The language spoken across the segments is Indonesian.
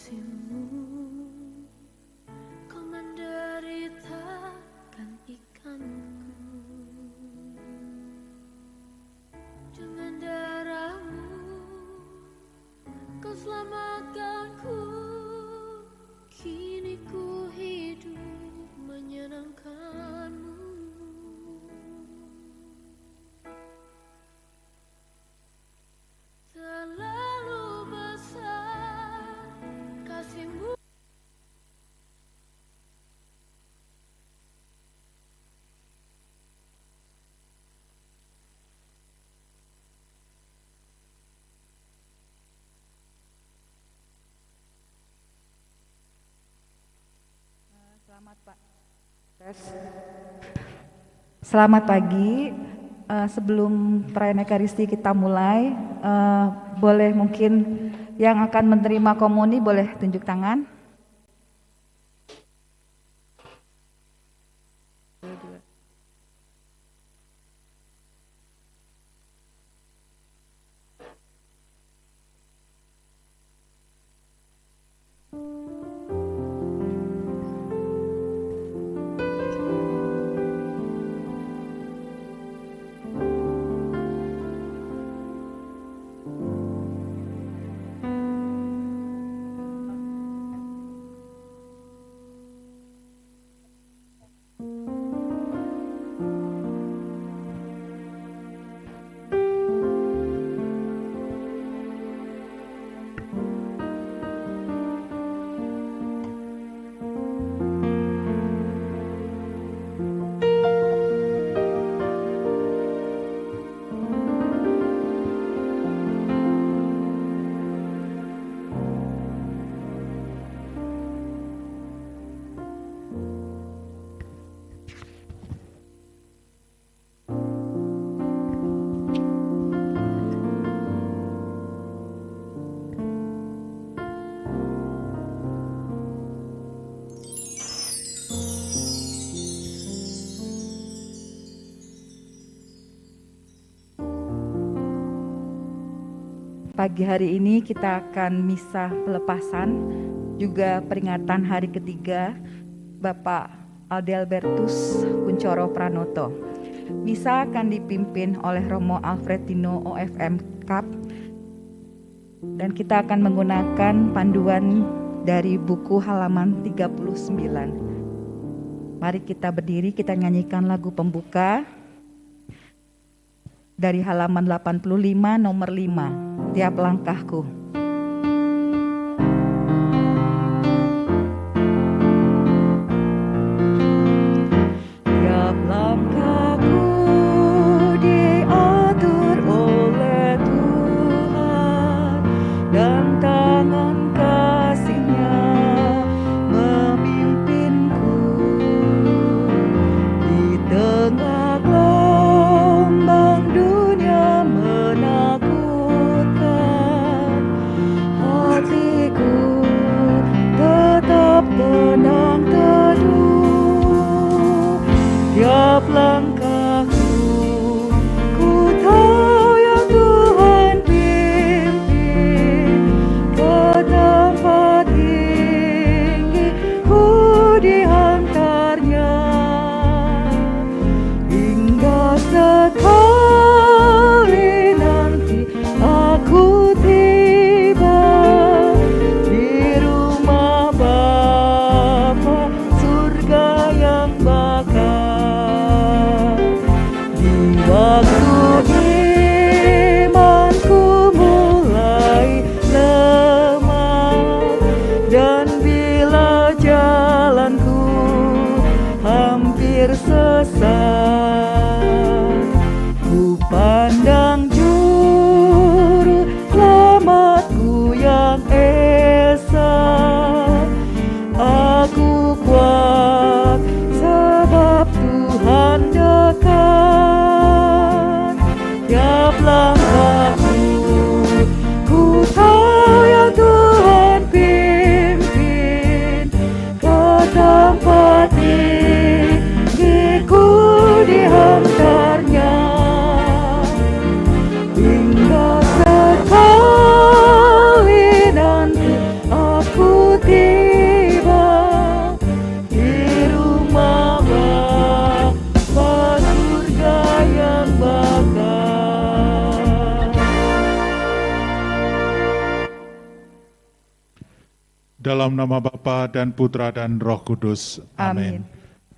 kasihmu, kau menderitakan ikanku. Dengan darahmu kau selamatkanku. Kini ku hidup menyenangkanmu. Terlalu besar kasihmu. Selamat pagi. Sebelum perayaan Ekaristi kita mulai, boleh mungkin yang akan menerima komuni boleh tunjuk tangan. Pagi hari ini kita akan misa pelepasan, juga peringatan hari ketiga Bapak Adelbertus Kuncoro Pranoto. Misa akan dipimpin oleh Romo Alfredino OFM Kap, dan kita akan menggunakan panduan dari buku halaman 39. Mari kita berdiri, kita nyanyikan lagu pembuka dari halaman 85 nomor 5. Tiap langkahku. Tiap langkahku diatur oleh Tuhan, dan tangan kasih-Nya memimpinku. Di tengah gelombang dunia menakutkan, hatiku tetap tenang teduh. Tiap langkahku, ku tahu yang Tuhan pimpin ke tempat tinggi, ku dihantarnya hingga sekali nanti aku tiba di rumah Bapa, surga yang bakal. Di waktu imanku mulai lemah, dan bila jalanku hampir sesat, ku pandang juru selamatku yang esa. Aku kuat sebab Tuhan dekat. Tiap langkahku, ku tahu yang Tuhan pimpin ke tempat tinggi, ku Dalam nama Bapa dan Putra dan Roh Kudus. Amin. Amin.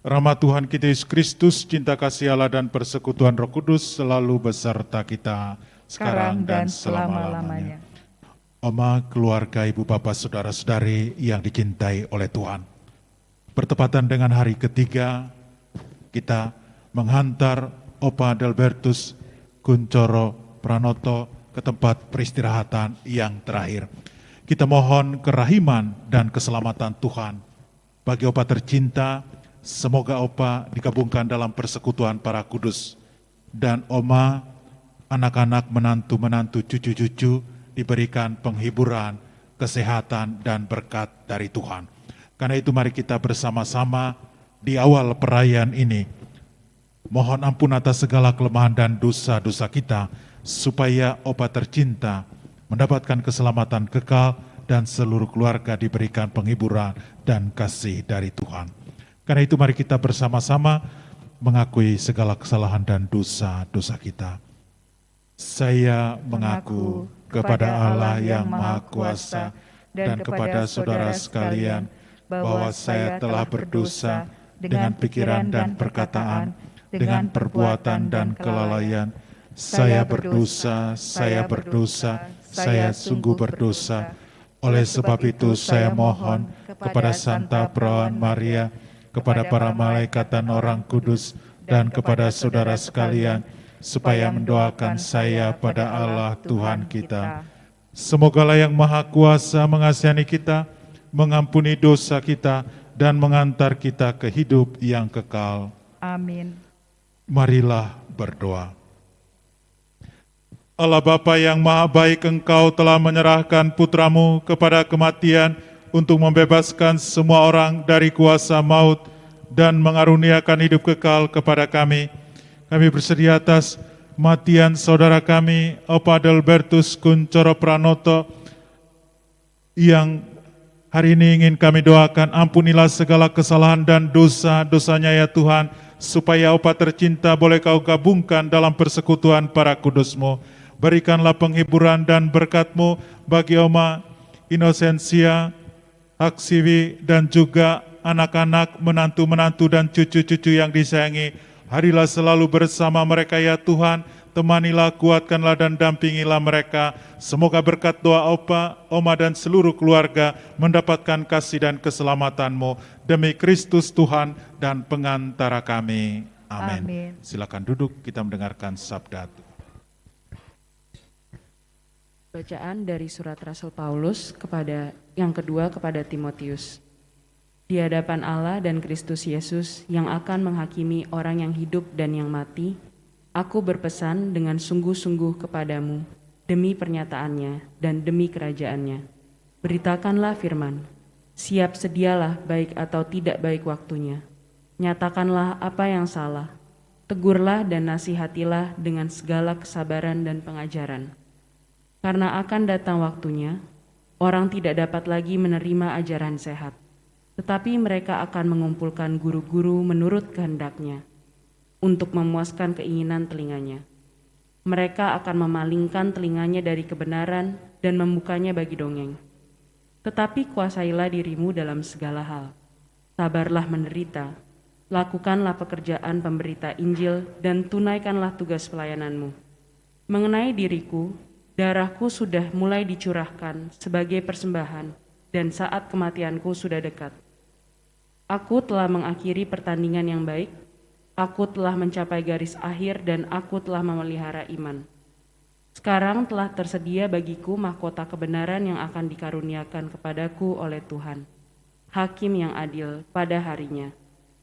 Rahmat Tuhan kita Yesus Kristus, cinta kasih Allah dan persekutuan Roh Kudus selalu beserta kita sekarang dan selama-lamanya. Oma, keluarga, ibu, bapak, saudara-saudari yang dicintai oleh Tuhan. Bertepatan dengan hari ketiga, kita menghantar Opa Adalbertus Kuncoro Pranoto ke tempat peristirahatan yang terakhir. Kita mohon kerahiman dan keselamatan Tuhan bagi Opa tercinta. Semoga Opa digabungkan dalam persekutuan para kudus. Dan Oma, anak-anak, menantu-menantu, cucu-cucu diberikan penghiburan, kesehatan, dan berkat dari Tuhan. Karena itu mari kita bersama-sama di awal perayaan ini mohon ampun atas segala kelemahan dan dosa-dosa kita, supaya Opa tercinta mendapatkan keselamatan kekal dan seluruh keluarga diberikan penghiburan dan kasih dari Tuhan. Karena itu mari kita bersama-sama mengakui segala kesalahan dan dosa-dosa kita. Saya mengaku kepada Allah yang Maha Kuasa dan kepada saudara sekalian bahwa saya telah berdosa dengan pikiran dan perkataan, dengan perbuatan dan kelalaian. Saya berdosa, saya sungguh berdosa. Oleh sebab itu saya mohon kepada Santa Perawan Maria, kepada para malaikat dan orang kudus, dan kepada saudara sekalian, supaya mendoakan saya pada Allah Tuhan kita. Semogalah yang Maha Kuasa mengasihani kita, mengampuni dosa kita, dan mengantar kita ke hidup yang kekal. Amin. Marilah berdoa. Allah Bapa yang Maha Baik, Engkau telah menyerahkan putramu kepada kematian untuk membebaskan semua orang dari kuasa maut dan mengaruniakan hidup kekal kepada kami. Kami bersedia atas kematian saudara kami, Opa Adalbertus Kuncoro Pranoto, yang hari ini ingin kami doakan. Ampunilah segala kesalahan dan dosa-dosanya ya Tuhan, supaya Opa tercinta boleh Kau gabungkan dalam persekutuan para kudus-Mu. Berikanlah penghiburan dan berkat-Mu bagi Oma Inosensia, Haksiwi, dan juga anak-anak, menantu-menantu, dan cucu-cucu yang disayangi. Harilah selalu bersama mereka ya Tuhan. Temanilah, kuatkanlah, dan dampingilah mereka. Semoga berkat doa Opa, Oma, dan seluruh keluarga mendapatkan kasih dan keselamatan-Mu. Demi Kristus Tuhan dan pengantara kami. Amin. Amin. Silakan duduk, kita mendengarkan sabda Tuhan. Bacaan dari surat Rasul Paulus yang kedua kepada Timotius. Di hadapan Allah dan Kristus Yesus yang akan menghakimi orang yang hidup dan yang mati, aku berpesan dengan sungguh-sungguh kepadamu demi pernyataannya dan demi kerajaannya. Beritakanlah firman, siap sedialah baik atau tidak baik waktunya. Nyatakanlah apa yang salah, tegurlah dan nasihatilah dengan segala kesabaran dan pengajaran. Karena akan datang waktunya, orang tidak dapat lagi menerima ajaran sehat, tetapi mereka akan mengumpulkan guru-guru menurut kehendaknya, untuk memuaskan keinginan telinganya. Mereka akan memalingkan telinganya dari kebenaran dan membukanya bagi dongeng. Tetapi kuasailah dirimu dalam segala hal. Sabarlah menderita, lakukanlah pekerjaan pemberita Injil, dan tunaikanlah tugas pelayananmu. Mengenai diriku, darahku sudah mulai dicurahkan sebagai persembahan, dan saat kematianku sudah dekat. Aku telah mengakhiri pertandingan yang baik, aku telah mencapai garis akhir, dan aku telah memelihara iman. Sekarang telah tersedia bagiku mahkota kebenaran yang akan dikaruniakan kepadaku oleh Tuhan, Hakim yang adil pada harinya.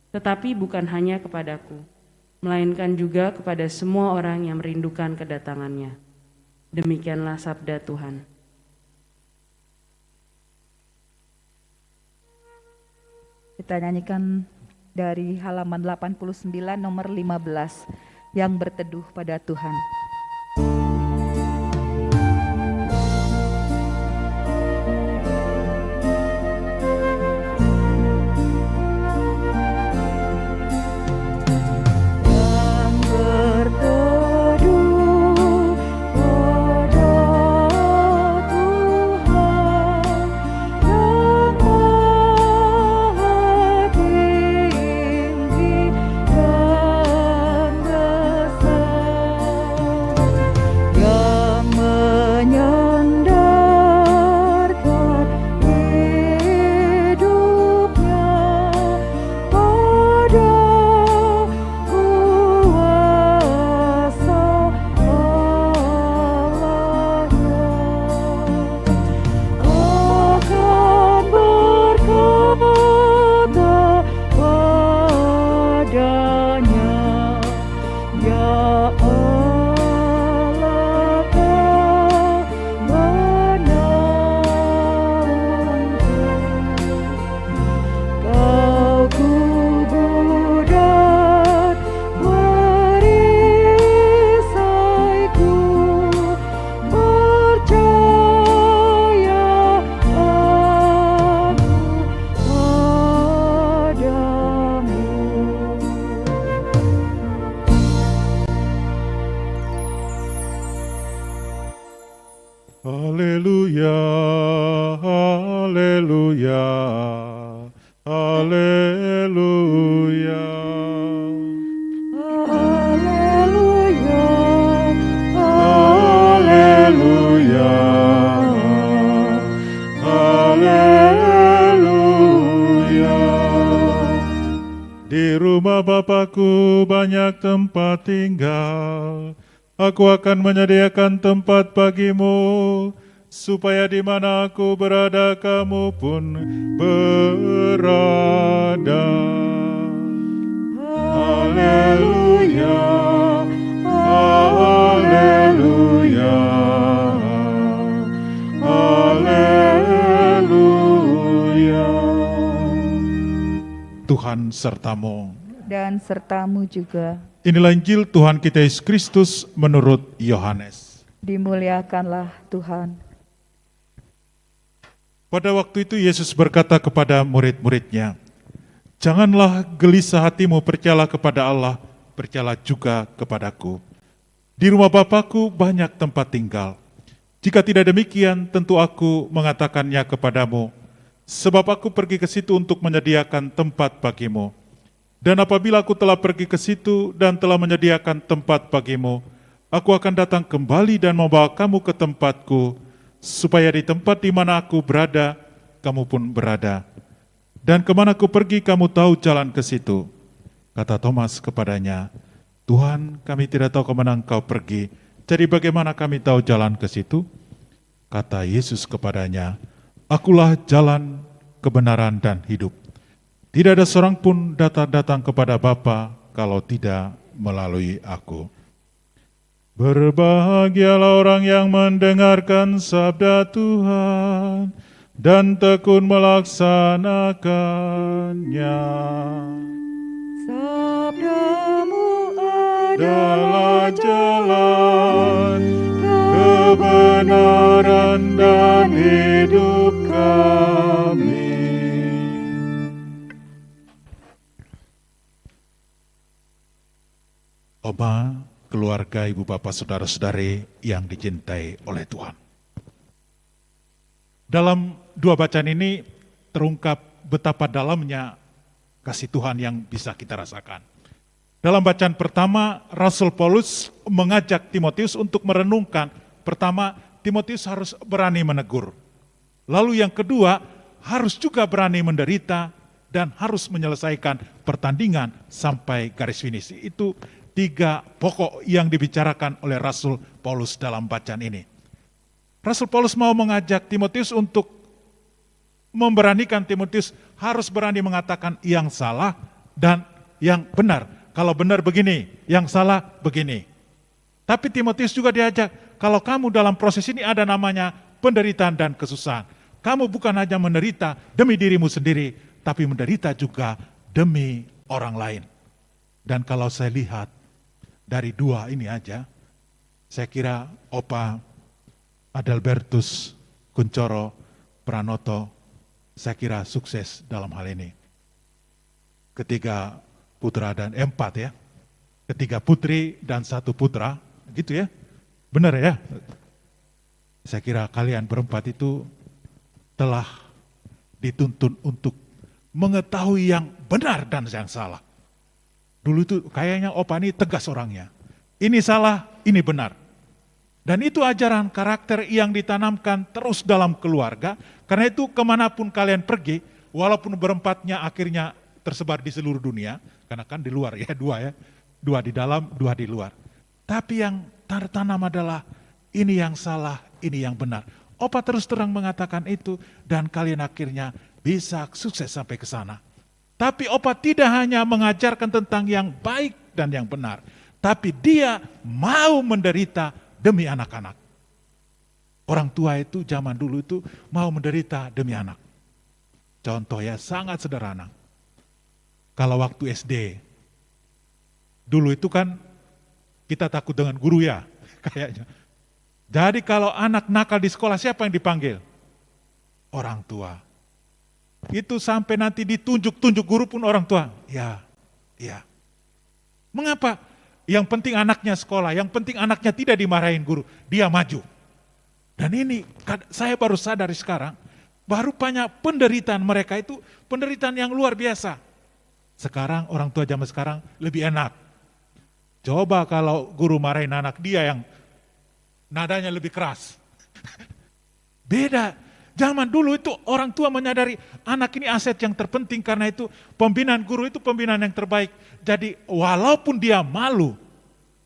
Tetapi bukan hanya kepadaku, melainkan juga kepada semua orang yang merindukan kedatangannya. Demikianlah sabda Tuhan. Kita nyanyikan dari halaman 89 nomor 15 yang berteduh pada Tuhan. Yang Haleluya. Haleluya. Haleluya. Haleluya. Di rumah Bapakku banyak tempat tinggal. Aku akan menyediakan tempat bagimu, supaya di mana aku berada, kamu pun berada. Haleluya, haleluya, haleluya. Tuhan sertamu. Dan sertamu juga. Inilah Injil Tuhan kita Yesus Kristus menurut Yohanes. Dimuliakanlah Tuhan. Pada waktu itu Yesus berkata kepada murid-muridnya, "Janganlah gelisah hatimu, percayalah kepada Allah, percayalah juga kepadaku. Di rumah Bapakku banyak tempat tinggal. Jika tidak demikian, tentu aku mengatakannya kepadamu, sebab aku pergi ke situ untuk menyediakan tempat bagimu. Dan apabila aku telah pergi ke situ dan telah menyediakan tempat bagimu, aku akan datang kembali dan membawa kamu ke tempatku, supaya di tempat di mana aku berada, kamu pun berada. Dan kemana aku pergi, kamu tahu jalan ke situ." Kata Thomas kepadanya, "Tuhan, kami tidak tahu kemana engkau pergi, jadi bagaimana kami tahu jalan ke situ?" Kata Yesus kepadanya, "Akulah jalan, kebenaran, dan hidup. Tidak ada seorang pun datang kepada Bapa kalau tidak melalui aku." Berbahagialah orang yang mendengarkan sabda Tuhan dan tekun melaksanakannya. Sabdamu Adalah jalan, kebenaran, dan hidup kami. Oma, keluarga, ibu bapak, saudara-saudari yang dicintai oleh Tuhan. Dalam dua bacaan ini terungkap betapa dalamnya kasih Tuhan yang bisa kita rasakan. Dalam bacaan pertama, Rasul Paulus mengajak Timotius untuk merenungkan. Pertama, Timotius harus berani menegur. Lalu yang kedua, harus juga berani menderita dan harus menyelesaikan pertandingan sampai garis finish. Itu tiga pokok yang dibicarakan oleh Rasul Paulus dalam bacaan ini. Rasul Paulus mau mengajak Timotius untuk memberanikan Timotius harus berani mengatakan yang salah dan yang benar. Kalau benar begini, yang salah begini. Tapi Timotius juga diajak, kalau kamu dalam proses ini ada namanya penderitaan dan kesusahan. Kamu bukan hanya menderita demi dirimu sendiri, tapi menderita juga demi orang lain. Dan kalau saya lihat dari dua ini aja, saya kira Opa Adalbertus Kuncoro Pranoto, saya kira sukses dalam hal ini. Ketiga putra dan empat ya, ketiga putri dan satu putra, gitu ya, benar ya? Saya kira kalian berempat itu telah dituntun untuk mengetahui yang benar dan yang salah. Dulu itu kayaknya Opa ini tegas orangnya. Ini salah, ini benar. Dan itu ajaran karakter yang ditanamkan terus dalam keluarga. Karena itu kemanapun kalian pergi, walaupun berempatnya akhirnya tersebar di seluruh dunia. Karena kan di luar ya, dua di dalam, dua di luar. Tapi yang tertanam adalah ini yang salah, ini yang benar. Opa terus terang mengatakan itu dan kalian akhirnya bisa sukses sampai ke sana. Tapi Opa tidak hanya mengajarkan tentang yang baik dan yang benar, tapi dia mau menderita demi anak-anak. Orang tua itu zaman dulu itu mau menderita demi anak. Contoh ya sangat sederhana. Kalau waktu SD, dulu itu kan kita takut dengan guru ya, kayaknya. Jadi kalau anak nakal di sekolah siapa yang dipanggil? Orang tua. Itu sampai nanti ditunjuk-tunjuk guru pun orang tua. Ya. Mengapa? Yang penting anaknya sekolah, yang penting anaknya tidak dimarahin guru, dia maju. Dan ini saya baru sadar sekarang, Baru rupanya penderitaan mereka itu penderitaan yang luar biasa. Sekarang orang tua zaman sekarang lebih enak. Coba kalau guru marahin anak dia yang nadanya lebih keras. Beda. Zaman dulu itu orang tua menyadari anak ini aset yang terpenting, karena itu pembinaan guru itu pembinaan yang terbaik. Jadi walaupun dia malu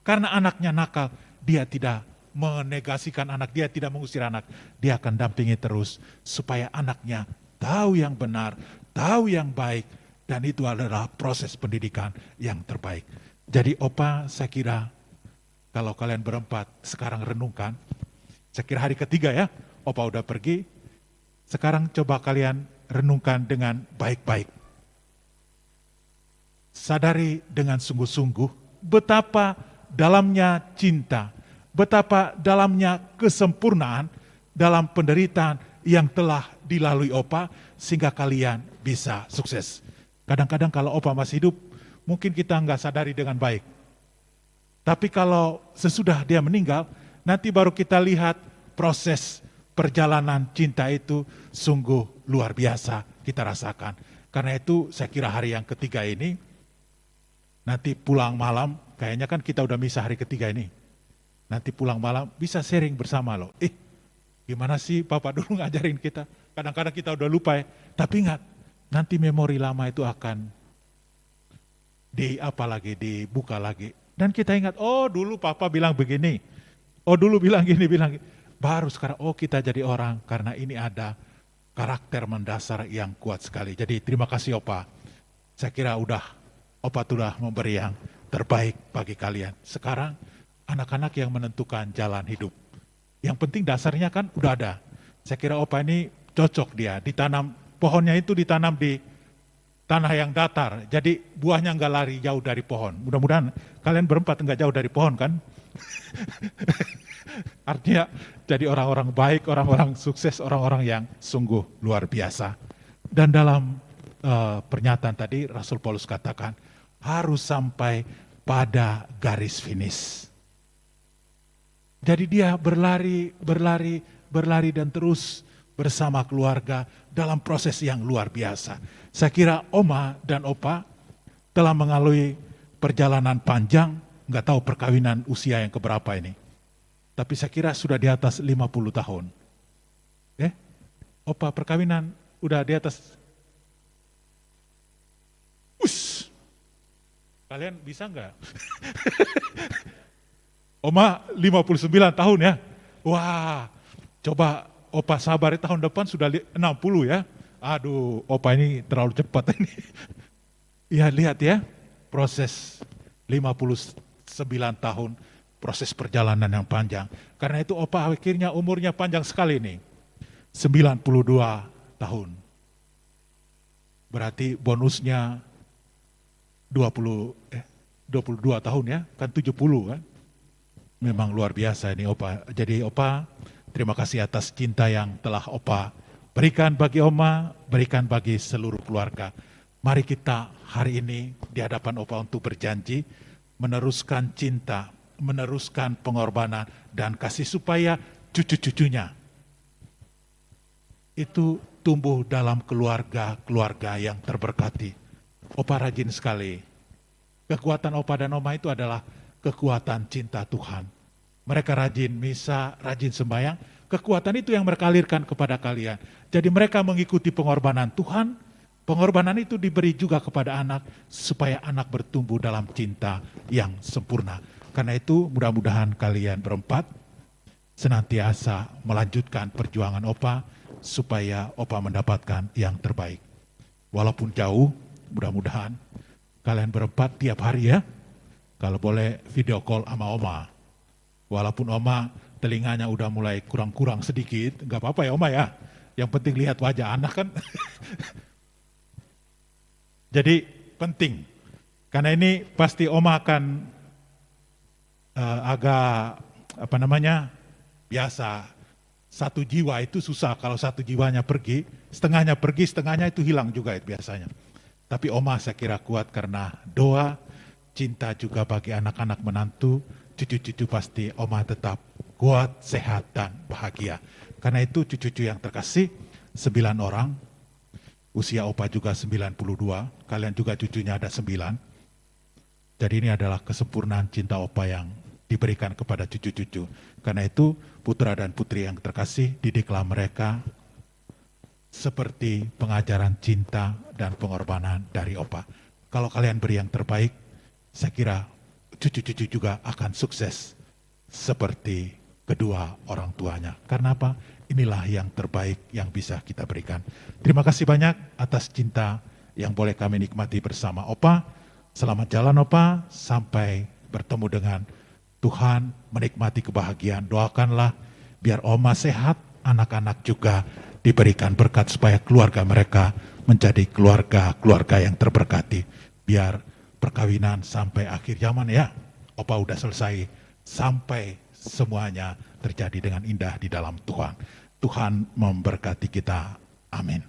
karena anaknya nakal, dia tidak menegasikan anak, dia tidak mengusir anak. Dia akan dampingi terus supaya anaknya tahu yang benar, tahu yang baik, dan itu adalah proses pendidikan yang terbaik. Jadi Opa, saya kira kalau kalian berempat sekarang renungkan, saya kira hari ketiga ya, Opa udah pergi, sekarang coba kalian renungkan dengan baik-baik. Sadari dengan sungguh-sungguh betapa dalamnya cinta, betapa dalamnya kesempurnaan dalam penderitaan yang telah dilalui Opa sehingga kalian bisa sukses. Kadang-kadang kalau Opa masih hidup, mungkin kita nggak sadari dengan baik. Tapi kalau sesudah dia meninggal, nanti baru kita lihat proses perjalanan cinta itu sungguh luar biasa kita rasakan. Karena itu saya kira hari yang ketiga ini, nanti pulang malam, kayaknya kan kita udah misa hari ketiga ini. Nanti pulang malam bisa sharing bersama loh. Gimana sih Papa dulu ngajarin kita? Kadang-kadang kita udah lupa ya. Tapi ingat, nanti memori lama itu akan dibuka lagi. Dan kita ingat, oh dulu Papa bilang begini. Oh dulu bilang gini, bilang gini. Baru sekarang, oh kita jadi orang karena ini ada karakter mendasar yang kuat sekali. Jadi terima kasih Opa. Saya kira Opa sudah memberi yang terbaik bagi kalian. Sekarang anak-anak yang menentukan jalan hidup. Yang penting dasarnya kan udah ada. Saya kira Opa ini cocok dia, ditanam, pohonnya itu ditanam di tanah yang datar. Jadi buahnya nggak lari jauh dari pohon. Mudah-mudahan kalian berempat nggak jauh dari pohon kan? Artinya jadi orang-orang baik, orang-orang sukses, orang-orang yang sungguh luar biasa. Dan dalam pernyataan tadi Rasul Paulus katakan harus sampai pada garis finish. Jadi dia berlari dan terus bersama keluarga dalam proses yang luar biasa. Saya kira Oma dan Opa telah mengalami perjalanan panjang, nggak tahu perkawinan usia yang keberapa ini. Tapi saya kira sudah di atas 50 tahun. Opa perkawinan udah di atas. Kalian bisa nggak? Oma 59 tahun ya. Wah, coba Opa sabar, tahun depan sudah 60 ya. Aduh, Opa ini terlalu cepat ini. Ya lihat ya, proses 59 tahun, proses perjalanan yang panjang. Karena itu Opa akhirnya umurnya panjang sekali nih. 92 tahun. Berarti bonusnya 22 tahun ya, kan 70 kan. Memang luar biasa ini Opa. Jadi Opa, terima kasih atas cinta yang telah Opa berikan bagi Oma, berikan bagi seluruh keluarga. Mari kita hari ini di hadapan Opa untuk berjanji meneruskan cinta, meneruskan pengorbanan dan kasih supaya cucu-cucunya itu tumbuh dalam keluarga yang terberkati. Opa rajin sekali. Kekuatan Opa dan Oma itu adalah kekuatan cinta Tuhan. Mereka rajin misa, rajin sembahyang. Kekuatan itu yang mereka alirkan kepada kalian. Jadi mereka mengikuti pengorbanan Tuhan. Pengorbanan itu diberi juga kepada anak supaya anak bertumbuh dalam cinta yang sempurna. Karena itu mudah-mudahan kalian berempat senantiasa melanjutkan perjuangan Opa supaya Opa mendapatkan yang terbaik. Walaupun jauh, mudah-mudahan kalian berempat tiap hari ya. Kalau boleh video call sama Oma. Walaupun Oma telinganya udah mulai kurang-kurang sedikit, nggak apa-apa ya Oma ya. Yang penting lihat wajah anak kan. Jadi penting. Karena ini pasti Oma akan agak biasa. Satu jiwa itu susah kalau satu jiwanya pergi, setengahnya itu hilang juga itu biasanya. Tapi Oma saya kira kuat karena doa, cinta juga bagi anak-anak menantu, cucu-cucu pasti Oma tetap kuat, sehat, dan bahagia. Karena itu cucu-cucu yang terkasih, 9 orang, usia opa juga 92, kalian juga cucunya ada 9. Jadi ini adalah kesempurnaan cinta opa yang diberikan kepada cucu-cucu. Karena itu putra dan putri yang terkasih, didiklah mereka seperti pengajaran cinta dan pengorbanan dari opa. Kalau kalian beri yang terbaik, saya kira cucu-cucu juga akan sukses seperti kedua orang tuanya. Karena apa? Inilah yang terbaik yang bisa kita berikan. Terima kasih banyak atas cinta yang boleh kami nikmati bersama opa. Selamat jalan opa, sampai bertemu dengan Tuhan, menikmati kebahagiaan. Doakanlah biar oma sehat, anak-anak juga diberikan berkat supaya keluarga mereka menjadi keluarga yang terberkati. Biar perkawinan sampai akhir zaman ya, opa udah selesai, sampai semuanya terjadi dengan indah di dalam Tuhan. Tuhan memberkati kita. Amin.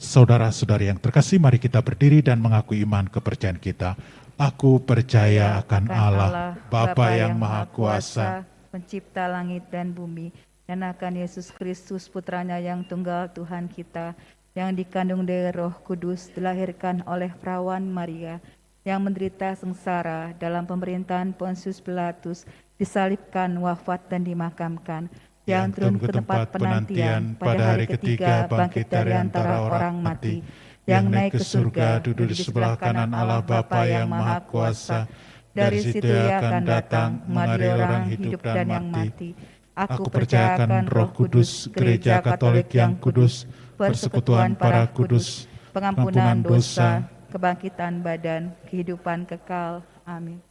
Saudara-saudari yang terkasih, mari kita berdiri dan mengakui iman kepercayaan kita. Aku percaya akan Allah, Bapa yang Maha Kuasa, pencipta langit dan bumi, dan akan Yesus Kristus putranya yang tunggal Tuhan kita, yang dikandung dari Roh Kudus, dilahirkan oleh perawan Maria, yang menderita sengsara dalam pemerintahan Pontius Pilatus, disalibkan, wafat dan dimakamkan, yang turun ke tempat penantian, pada hari ketiga bangkit dari antara orang mati, yang naik ke surga, duduk di sebelah kanan Allah Bapa yang Maha Kuasa. Dari situ Ia akan datang mengadili orang hidup dan yang mati. Aku percayakan Roh Kudus, Gereja Katolik yang kudus, persekutuan para kudus, pengampunan dosa, kebangkitan badan, kehidupan kekal. Amin.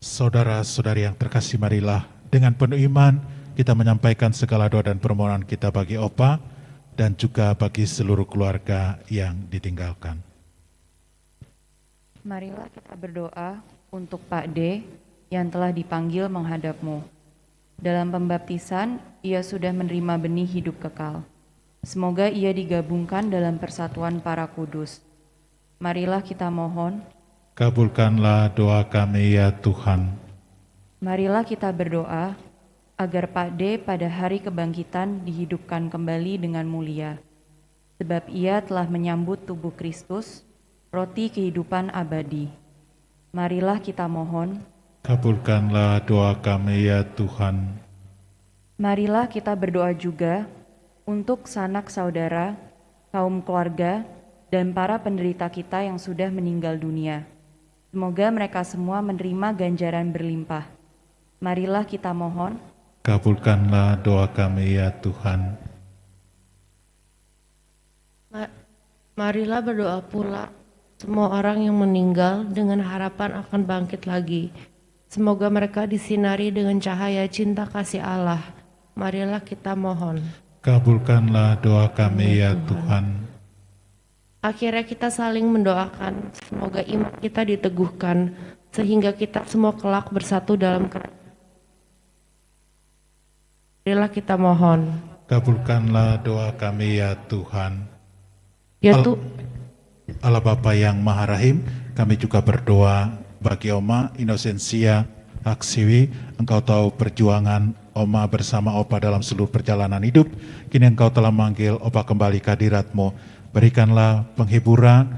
Saudara-saudari yang terkasih, marilah dengan penuh iman kita menyampaikan segala doa dan permohonan kita bagi opa dan juga bagi seluruh keluarga yang ditinggalkan. Marilah kita berdoa untuk Pak D yang telah dipanggil menghadap-Mu. Dalam pembaptisan, ia sudah menerima benih hidup kekal. Semoga ia digabungkan dalam persatuan para kudus. Marilah kita mohon, kabulkanlah doa kami ya Tuhan. Marilah kita berdoa agar Pak D pada hari kebangkitan dihidupkan kembali dengan mulia. Sebab ia telah menyambut tubuh Kristus, roti kehidupan abadi. Marilah kita mohon, kabulkanlah doa kami ya Tuhan. Marilah kita berdoa juga untuk sanak saudara, kaum keluarga, dan para penderita kita yang sudah meninggal dunia. Semoga mereka semua menerima ganjaran berlimpah. Marilah kita mohon, kabulkanlah doa kami ya Tuhan. Marilah berdoa pula semua orang yang meninggal dengan harapan akan bangkit lagi. Semoga mereka disinari dengan cahaya cinta kasih Allah. Marilah kita mohon, kabulkanlah doa kami ya Tuhan. Akhirnya kita saling mendoakan, semoga iman kita diteguhkan, sehingga kita semua kelak bersatu dalam kerajaan. Marilah kita mohon, kabulkanlah doa kami ya Tuhan. ya Tuhan. Allah Bapa yang Maha Rahim, kami juga berdoa bagi Oma Inosensia Aksiwi. Engkau tahu perjuangan Oma bersama Opa dalam seluruh perjalanan hidup. Kini Engkau telah manggil Opa kembali ke hadirat-Mu. Berikanlah penghiburan,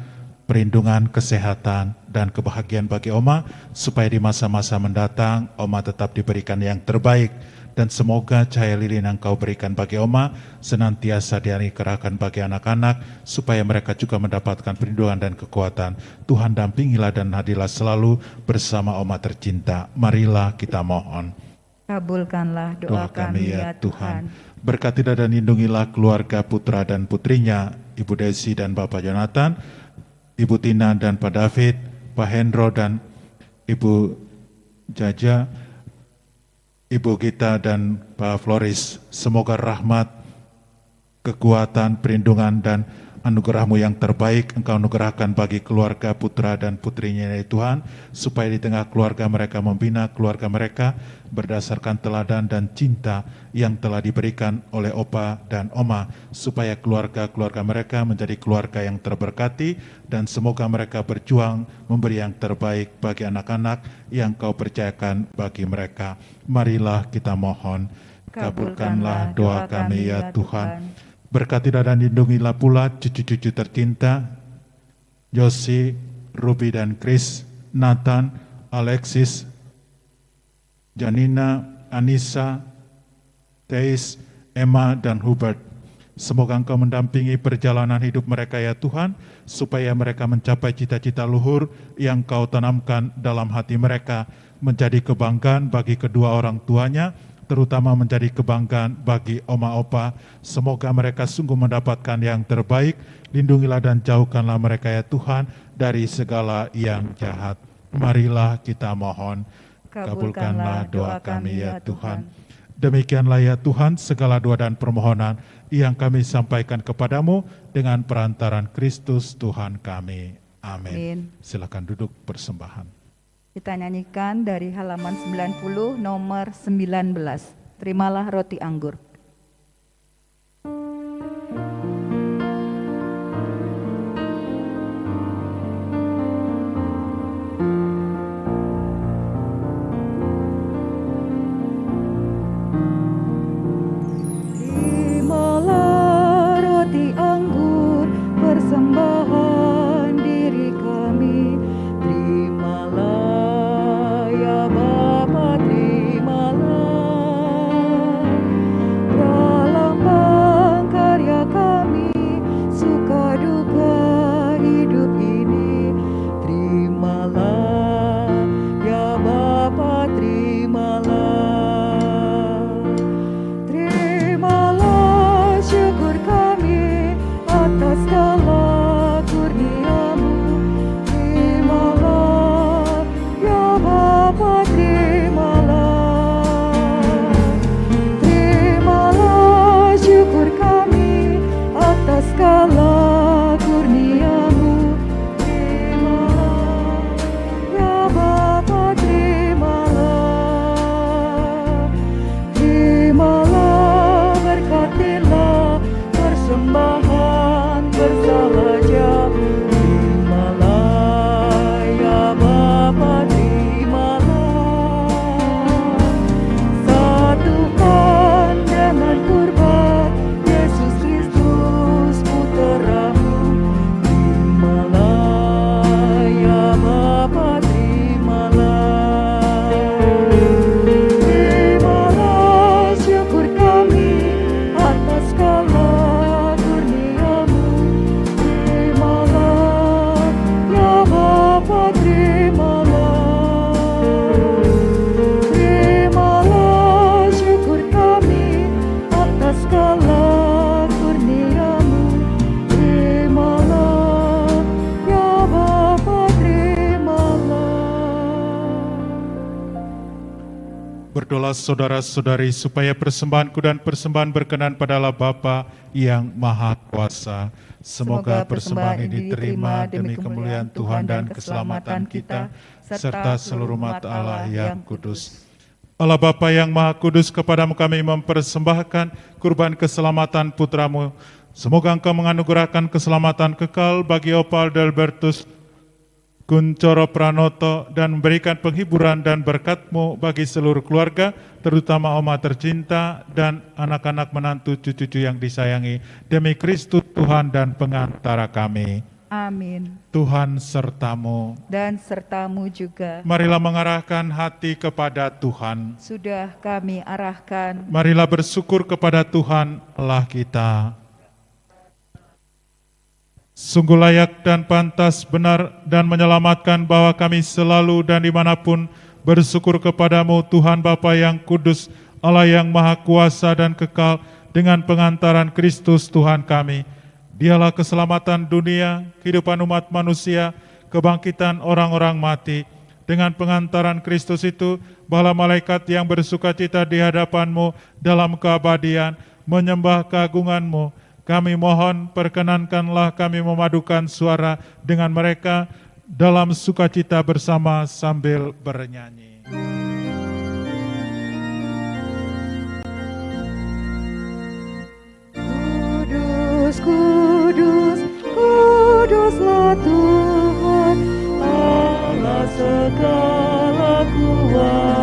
perlindungan, kesehatan, dan kebahagiaan bagi Oma, supaya di masa-masa mendatang Oma tetap diberikan yang terbaik. Dan semoga cahaya lilin yang Kau berikan bagi Oma senantiasa dikerahkan bagi anak-anak, supaya mereka juga mendapatkan perlindungan dan kekuatan. Tuhan dampingilah dan hadirlah selalu bersama Oma tercinta. Marilah kita mohon. Kabulkanlah doa kami ya Tuhan. Berkatilah dan lindungilah keluarga putra dan putrinya, Ibu Desi dan Bapak Jonathan, Ibu Tina dan Pak David, Pak Hendro dan Ibu Jaja, Ibu Gita dan Pak Floris. Semoga rahmat, kekuatan, perlindungan dan anugerah-Mu yang terbaik Engkau anugerahkan bagi keluarga putra dan putrinya ya Tuhan, supaya di tengah keluarga mereka membina keluarga mereka berdasarkan teladan dan cinta yang telah diberikan oleh Opa dan Oma, supaya keluarga-keluarga mereka menjadi keluarga yang terberkati, dan semoga mereka berjuang memberi yang terbaik bagi anak-anak yang Kau percayakan bagi mereka. Marilah kita mohon. Kabulkanlah doa kami ya Tuhan. Berkatilah dan lindungilah pula cucu-cucu tercinta, Yosi, Ruby dan Chris, Nathan, Alexis, Janina, Anissa, Teis, Emma, dan Hubert. Semoga Engkau mendampingi perjalanan hidup mereka ya Tuhan, supaya mereka mencapai cita-cita luhur yang Kau tanamkan dalam hati mereka, menjadi kebanggaan bagi kedua orang tuanya, terutama menjadi kebanggaan bagi oma opa. Semoga mereka sungguh mendapatkan yang terbaik. Lindungilah dan jauhkanlah mereka ya Tuhan dari segala yang jahat. Marilah kita mohon. Kabulkanlah doa kami ya Tuhan. Demikianlah ya Tuhan segala doa dan permohonan yang kami sampaikan kepadamu dengan perantaran Kristus Tuhan kami. Amin. Amin. Silakan duduk persembahan. Kita nyanyikan dari halaman 90 nomor 19. Terimalah roti anggur. Terimalah roti anggur, persembahan diri kami. Terimalah ya Bapa, terimalah pralambang karya kami, suka duka hidup ini. Terimalah ya Bapa, terimalah. Terimalah syukur kami atas segala kurnia-Mu. Terimalah ya Bapa, terimalah. Terimalah syukur kami atas segala kurnia-Mu. Terimalah ya Bapa, terimalah. Terimalah, berkatilah persembahan bersahaja. Terimalah ya Bapa, terimalah. Satukan dengan kurban Yesus Kristus Putra-Mu. Terimalah ya Bapa, terimalah. Terimalah syukur kami atas segala kurnia-Mu. Terimalah ya Bapa, terimalah. Terimalah syukur kami atas segala kurnia-Mu. Terimalah ya Bapa, terimalah. Berdoa saudara-saudari supaya persembahanku dan persembahan berkenan pada Allah Bapa yang Maha Kuasa. Semoga persembahan ini diterima demi kemuliaan Tuhan dan keselamatan kita, serta seluruh umat Allah yang kudus. Allah Bapa yang Maha Kudus, kepadamu kami mempersembahkan kurban keselamatan putramu. Semoga Engkau menganugerahkan keselamatan kekal bagi Opa Albertus Kuncoro Pranoto dan memberikan penghiburan dan berkat-Mu bagi seluruh keluarga, terutama oma tercinta dan anak-anak menantu cucu-cucu yang disayangi, demi Kristus Tuhan dan pengantara kami. Amin. Tuhan sertamu. Dan sertamu juga. Marilah mengarahkan hati kepada Tuhan. Sudah kami arahkan. Marilah bersyukur kepada Tuhan Allah kita. Sungguh layak dan pantas, benar dan menyelamatkan bahwa kami selalu dan dimanapun bersyukur kepadamu Tuhan Bapa yang kudus, Allah yang maha kuasa dan kekal, dengan pengantaran Kristus Tuhan kami. Dialah keselamatan dunia, kehidupan umat manusia, kebangkitan orang-orang mati. Dengan pengantaran Kristus itu, bala malaikat yang bersukacita di hadapan-Mu dalam keabadian, menyembah keagungan-Mu. Kami mohon perkenankanlah kami memadukan suara dengan mereka dalam sukacita bersama sambil bernyanyi. Kudus, kudus, kuduslah Tuhan, Allah segala kuasa.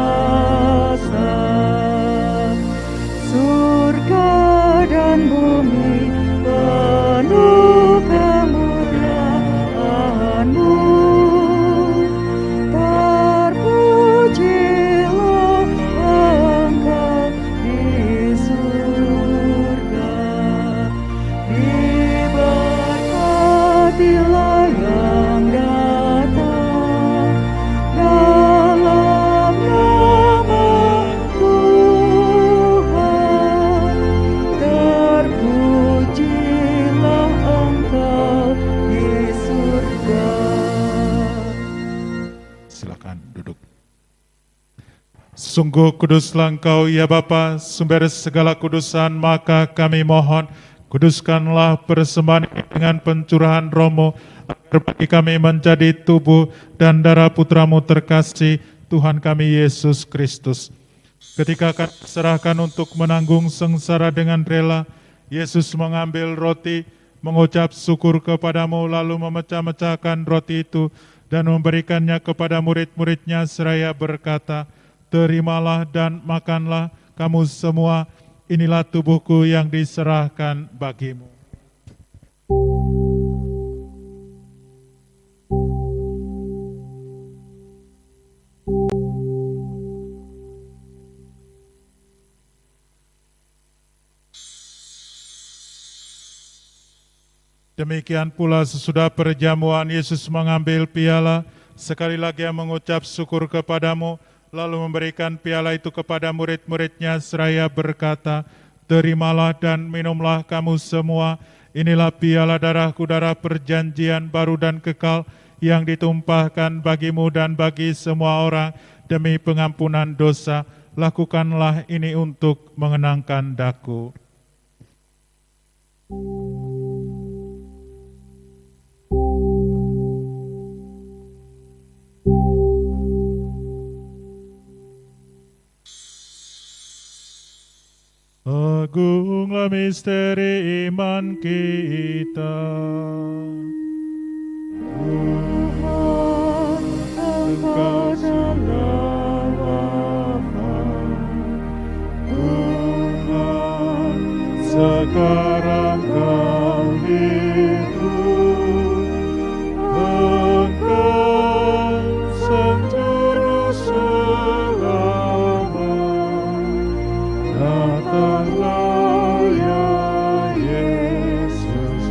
terpujilah yang datang dalam nama Tuhan. Terpujilah Engkau di surga. Silakan duduk. Sungguh kuduslah Engkau ya Bapa, sumber segala kudusan, maka kami mohon kuduskanlah persembahan ini dengan pencurahan Roh-Mu, agar bagi kami menjadi tubuh dan darah Putra-Mu terkasih, Tuhan kami Yesus Kristus. Ketika akan diserahkan untuk menanggung sengsara dengan rela, Yesus mengambil roti, mengucap syukur kepadamu, lalu memecah-mecahkan roti itu dan memberikannya kepada murid-muridnya seraya berkata, "Terimalah dan makanlah kamu semua, inilah tubuhku yang diserahkan bagimu." Demikian pula sesudah perjamuan Yesus mengambil piala, sekali lagi Ia mengucap syukur kepadamu, lalu memberikan piala itu kepada murid-muridnya seraya berkata, "Terimalah dan minumlah kamu semua, inilah piala darahku, darah perjanjian baru dan kekal, yang ditumpahkan bagimu dan bagi semua orang demi pengampunan dosa. Lakukanlah ini untuk mengenangkan daku." Agunglah misteri iman kita. Tuhan, Engkau sudah wafat. Tuhan, sekarang Kau hidup. Engkau Sang Juru Selamat. Datanglah ya Yesus.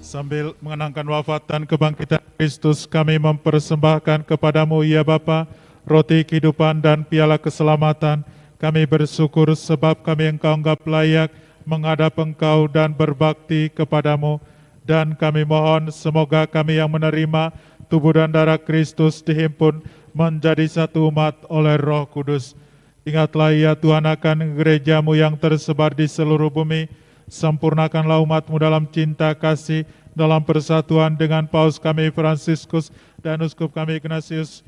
Sambil mengenangkan wafat dan kebangkitan Kristus, kami mempersembahkan kepadamu ya Bapa, roti kehidupan dan piala keselamatan. Kami bersyukur sebab kami Engkau anggap layak menghadap Engkau dan berbakti kepadamu. Dan kami mohon semoga kami yang menerima tubuh dan darah Kristus dihimpun menjadi satu umat oleh Roh Kudus. Ingatlah ya Tuhan akan gereja-Mu yang tersebar di seluruh bumi. Sempurnakanlah umat-Mu dalam cinta kasih, dalam persatuan dengan Paus kami Fransiskus dan Uskup kami Ignatius,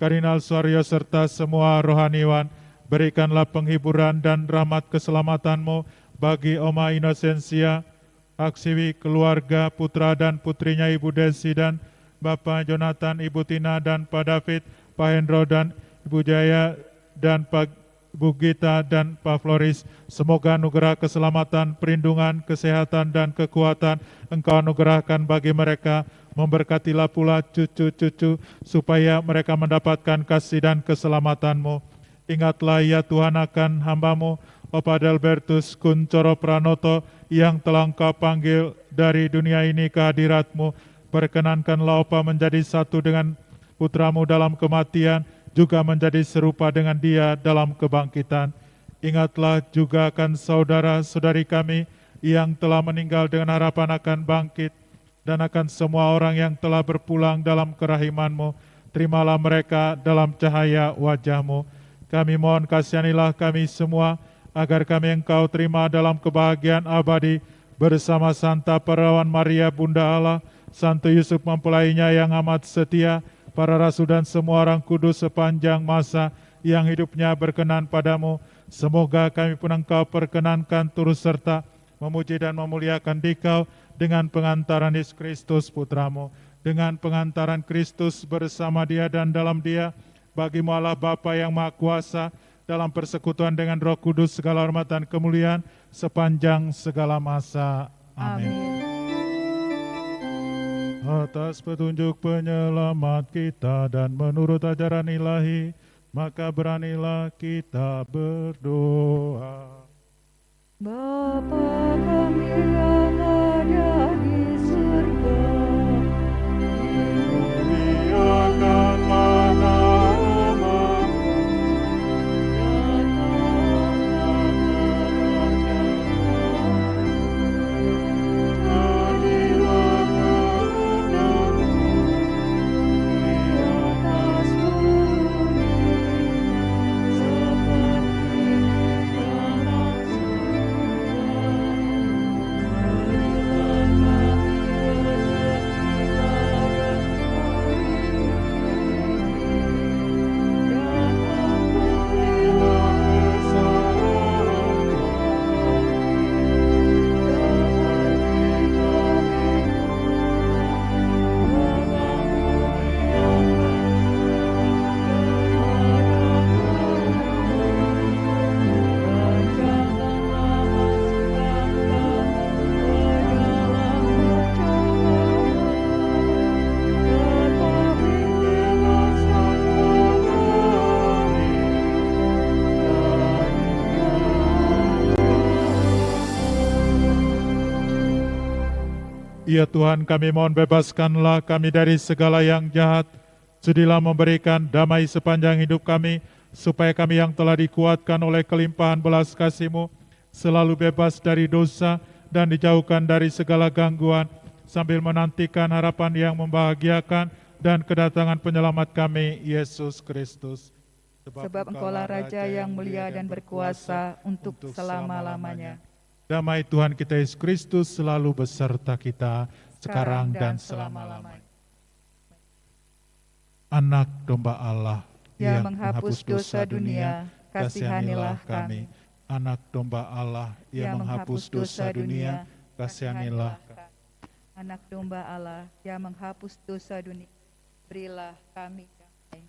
Kardinal Suaryo serta semua rohaniwan. Berikanlah penghiburan dan rahmat keselamatan-Mu bagi Oma Inosensia, Aksiwi, keluarga, putra dan putrinya Ibu Desi dan Bapak Jonathan, Ibu Tina dan Pak David, Pak Hendro dan Ibu Jaya dan Pak Bu Gita dan Pak Floris. Semoga anugerah keselamatan, perlindungan, kesehatan dan kekuatan Engkau anugerahkan bagi mereka. Memberkatilah pula cucu-cucu supaya mereka mendapatkan kasih dan keselamatan-Mu. Ingatlah ya Tuhan akan hamba-Mu, Opa Adalbertus Kuncoro Pranoto, yang telah Engkau panggil dari dunia ini ke hadirat-Mu. Perkenankanlah Opa menjadi satu dengan putra-Mu dalam kematian, juga menjadi serupa dengan Dia dalam kebangkitan. Ingatlah juga akan saudara-saudari kami yang telah meninggal dengan harapan akan bangkit, dan akan semua orang yang telah berpulang dalam kerahiman-Mu. Terimalah mereka dalam cahaya wajah-Mu. Kami mohon kasihanilah kami semua, agar kami Engkau terima dalam kebahagiaan abadi bersama Santa Perawan Maria Bunda Allah, Santo Yusuf mempelainya yang amat setia, para rasul dan semua orang kudus sepanjang masa yang hidupnya berkenan padamu. Semoga kami pun Engkau perkenankan turut serta memuji dan memuliakan Dikau dengan pengantaran Yesus Kristus Putra-Mu, dengan pengantaran Kristus bersama Dia dan dalam Dia, bagi-Mu Allah Bapa yang Maha Kuasa, dalam persekutuan dengan Roh Kudus, segala hormat dan kemuliaan sepanjang segala masa. Amin. Atas petunjuk penyelamat kita dan menurut ajaran ilahi, maka beranilah kita berdoa. Bapa kami yang Ya Tuhan, kami mohon bebaskanlah kami dari segala yang jahat. Sudilah memberikan damai sepanjang hidup kami, supaya kami yang telah dikuatkan oleh kelimpahan belas kasih-Mu, selalu bebas dari dosa dan dijauhkan dari segala gangguan, sambil menantikan harapan yang membahagiakan dan kedatangan penyelamat kami, Yesus Kristus. Sebab Engkaulah Raja yang mulia dan berkuasa untuk selama-lamanya. Damai Tuhan kita Yesus Kristus selalu beserta kita, sekarang dan selama-lamanya. Anak domba Allah yang menghapus dosa dunia, kasihanilah kami. Anak domba Allah yang menghapus dosa dunia, kasihanilah kami. Anak domba Allah yang menghapus dosa dunia, berilah kami damai.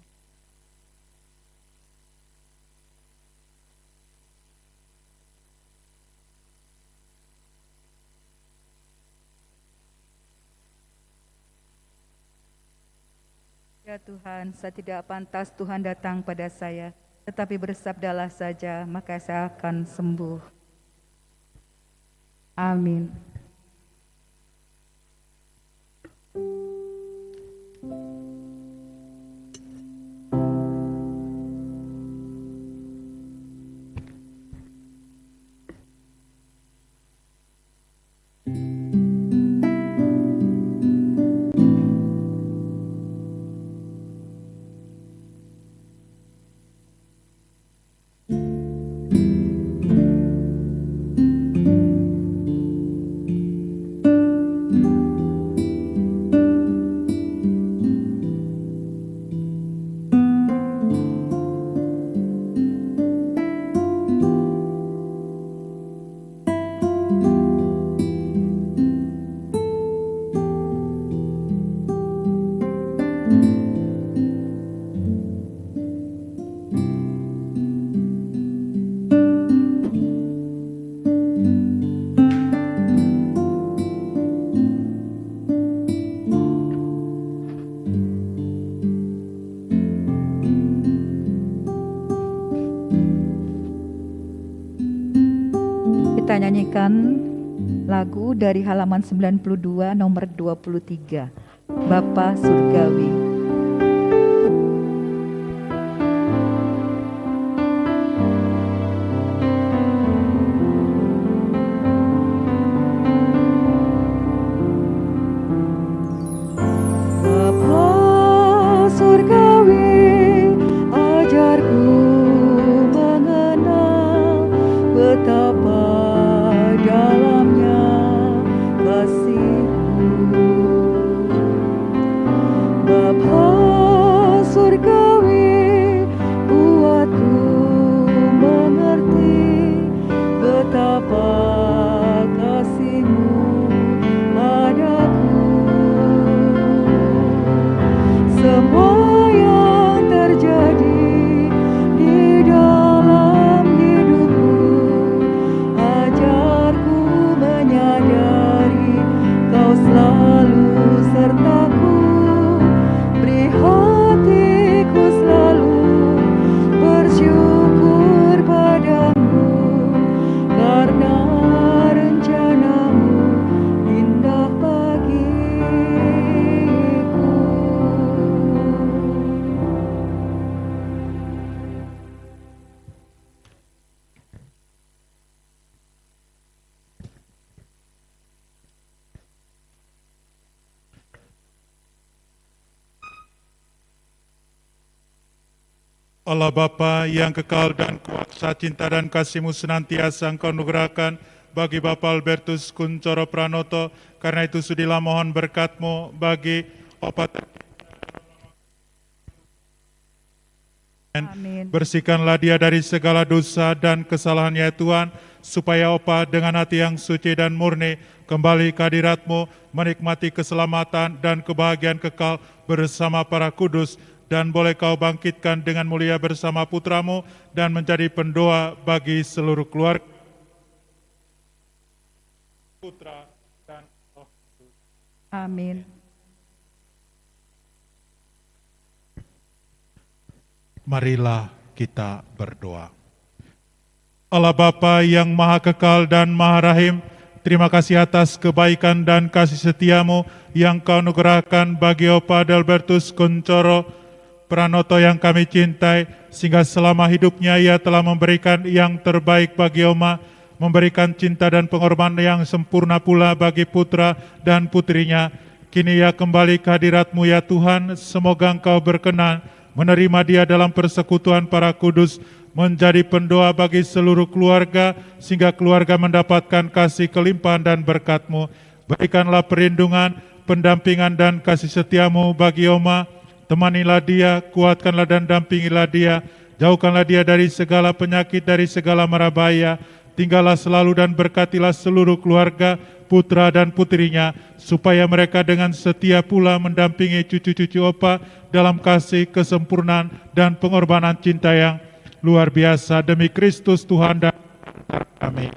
Ya Tuhan, saya tidak pantas Tuhan datang pada saya, tetapi bersabdalah saja, maka saya akan sembuh. Amin. Kita nyanyikan lagu dari halaman 92 nomor 23, Bapa Surgawi. Bapa Surgawi, ajarku mengenal betapa dalamnya kasih-Mu. Bapa Surgawi, buatku mengerti betapa kasih-Mu padaku. Semua yang terjadi di dalam hidupku, ajarku menyadari Kau selalu sertaku. Beri hatiku selalu bersyukur padamu, karena rencana-Mu indah bagiku. Allah Bapa yang kekal dan kuasa, cinta dan kasih-Mu senantiasa Engkau anugerahkan bagi Bapak Albertus Kuncoro Pranoto. Karena itu sudilah mohon berkat-Mu bagi opat. Amin. Bersihkanlah dia dari segala dosa dan kesalahan ya Tuhan, supaya Opa dengan hati yang suci dan murni kembali ke hadirat-Mu, menikmati keselamatan dan kebahagiaan kekal bersama para kudus, dan boleh Kau bangkitkan dengan mulia bersama putra-Mu dan menjadi pendoa bagi seluruh keluarga. Putra dan Roh Kudus. Amin. Marilah kita berdoa. Allah Bapa yang Maha Kekal dan Maha Rahim, terima kasih atas kebaikan dan kasih setiamu yang kau anugerahkan bagi Opa Adalbertus Kuncoro Pranoto yang kami cintai, sehingga selama hidupnya ia telah memberikan yang terbaik bagi Oma, memberikan cinta dan pengorbanan yang sempurna pula bagi putra dan putrinya. Kini ia kembali ke hadirat-Mu ya Tuhan, semoga Engkau berkenan menerima dia dalam persekutuan para kudus, menjadi pendoa bagi seluruh keluarga, sehingga keluarga mendapatkan kasih kelimpahan dan berkat-Mu. Berikanlah perlindungan, pendampingan dan kasih setiamu bagi Oma, temanilah dia, kuatkanlah dan dampingilah dia, jauhkanlah dia dari segala penyakit, dari segala mara bahaya. Tinggallah selalu dan berkatilah seluruh keluarga, putra dan putrinya, supaya mereka dengan setia pula mendampingi cucu-cucu Opa dalam kasih, kesempurnaan dan pengorbanan cinta yang luar biasa demi Kristus Tuhan dan kami.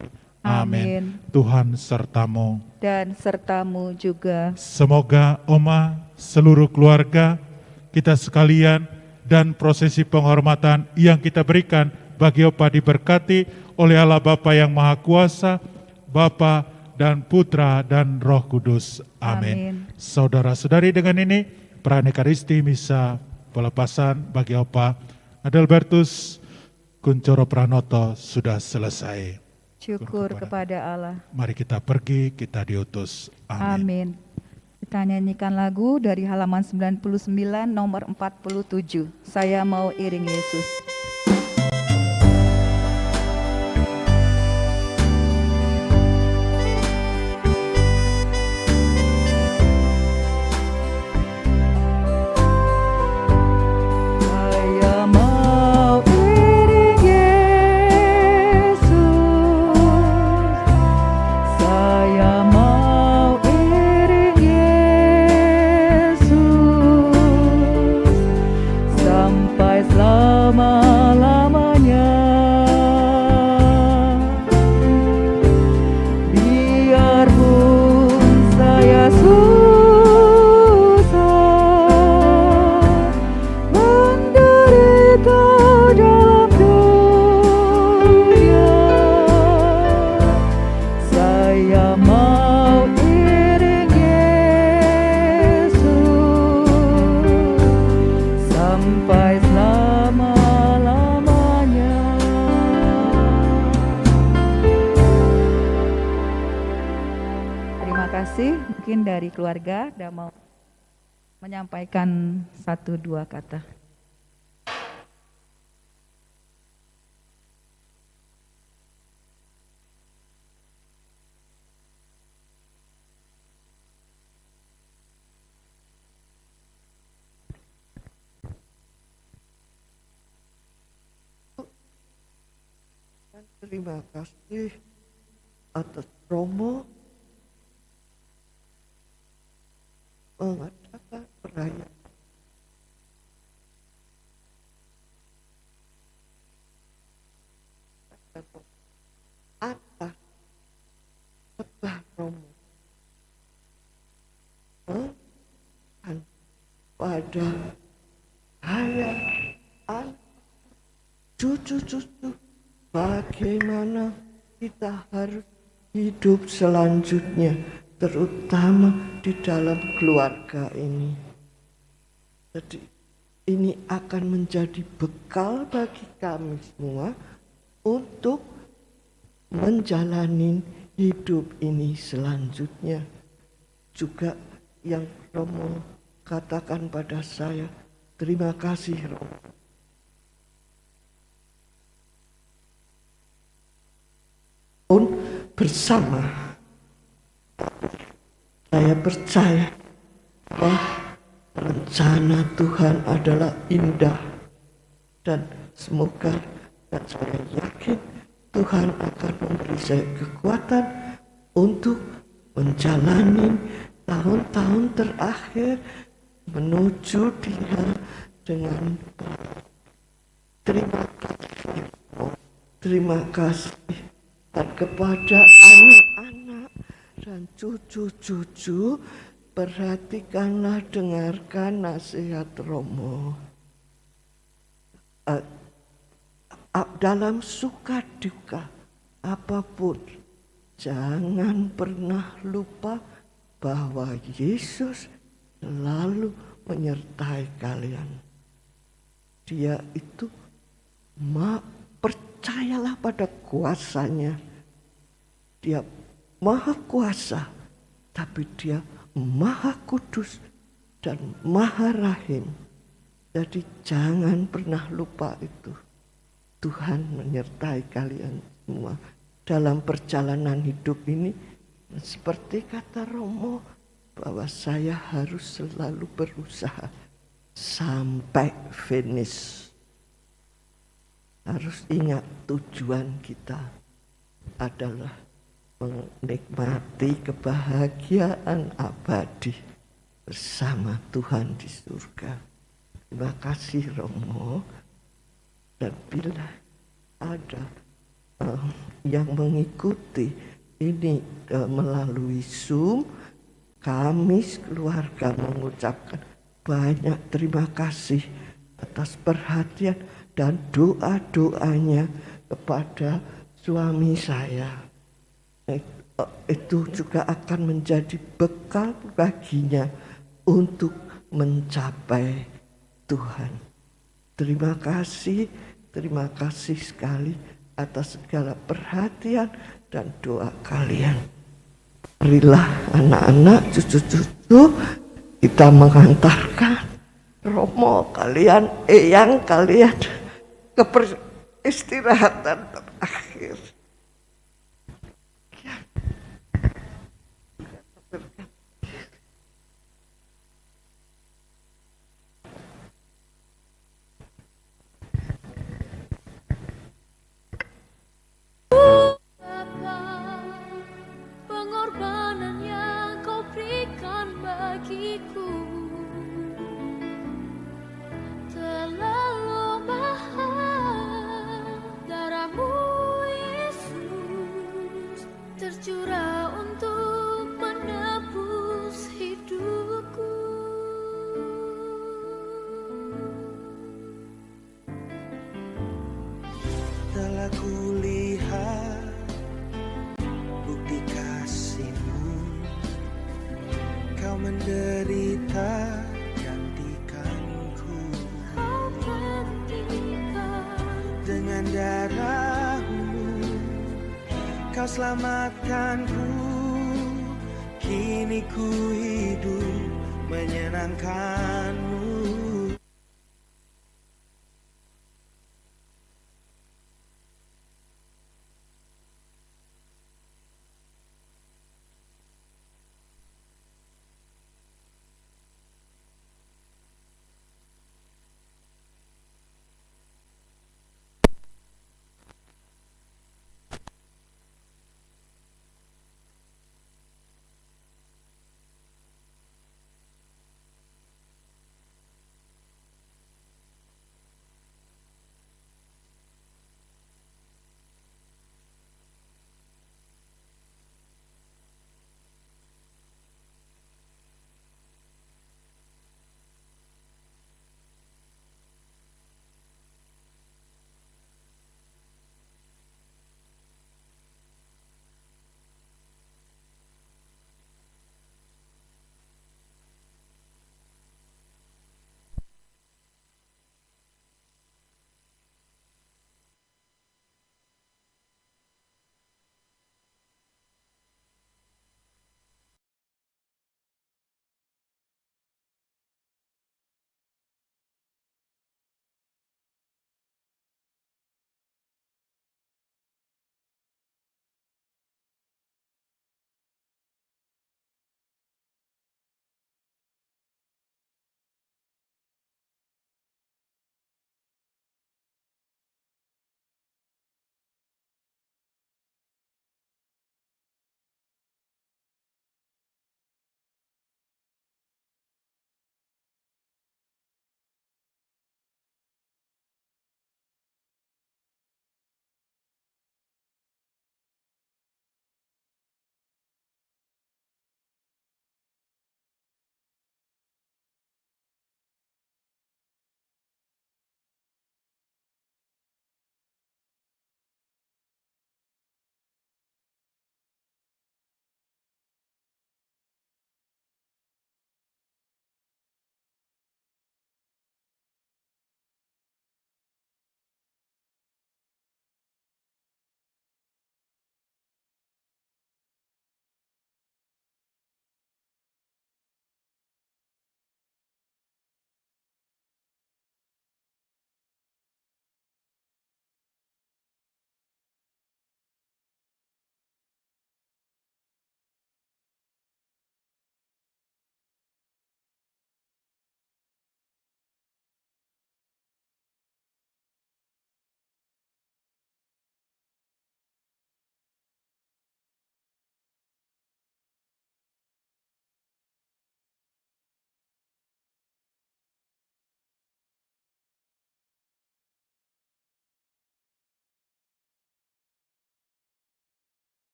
Amin. Tuhan sertamu. Dan sertamu juga. Semoga Oma, seluruh keluarga, kita sekalian, dan prosesi penghormatan yang kita berikan bagi Opa diberkati oleh Allah Bapa yang Maha Kuasa, Bapa dan Putra dan Roh Kudus. Amin. Saudara-saudari, dengan ini Pranekaristi Misa pelepasan bagi Opa Adalbertus Kuncoro Pranoto sudah selesai. Syukur kepada Allah. Mari kita pergi, kita diutus. Amin. Kita nyanyikan lagu dari halaman 99 nomor 47. Saya mau iring Yesus. Mungkin dari keluarga ada mau menyampaikan 1-2 kata. Terima kasih atas Romo mengadakan perayaan atas sebah Romo dan pada hayat anak cucu-cucu bagaimana kita harus hidup selanjutnya, terutama di dalam keluarga ini. Jadi ini akan menjadi bekal bagi kami semua untuk menjalani hidup ini selanjutnya. Juga yang Romo katakan pada saya, terima kasih Romo. Pun bersama saya percaya bahwa rencana Tuhan adalah indah dan semoga dan saya yakin Tuhan akan memberi saya kekuatan untuk menjalani tahun-tahun terakhir menuju Dia dengan baik. Terima kasih dan kepada anak-anak dan cucu-cucu, perhatikanlah, dengarkan nasihat Romo. Dalam suka duka apapun jangan pernah lupa bahwa Yesus selalu menyertai kalian. Dia itu percayalah pada kuasanya. Dia maha kuasa, tapi dia maha kudus dan maha rahim. Jadi jangan pernah lupa itu. Tuhan menyertai kalian semua dalam perjalanan hidup ini. Seperti kata Romo, bahwa saya harus selalu berusaha sampai finish. Harus ingat tujuan kita adalah menikmati kebahagiaan abadi bersama Tuhan di surga. Terima kasih Romo. Dan bila ada yang mengikuti ini melalui Zoom, kami keluarga mengucapkan banyak terima kasih atas perhatian dan doa-doanya kepada suami saya. Itu juga akan menjadi bekal baginya untuk mencapai Tuhan. Terima kasih sekali atas segala perhatian dan doa kalian. Marilah anak-anak, cucu-cucu, kita mengantarkan Romo kalian, eyang kalian ke peristirahatan terakhir. Bapa, pengorbanan yang kau berikan bagiku terlalu mahal. Darahmu Yesus tercurah untuk menebus hidupku. Telah kulihat bukti kasih-Mu, Kau menderita gantikanku. Kau gantikan Dengan darah-Mu Kau selamatkanku. Kini ku hidup menyenangkan-Mu.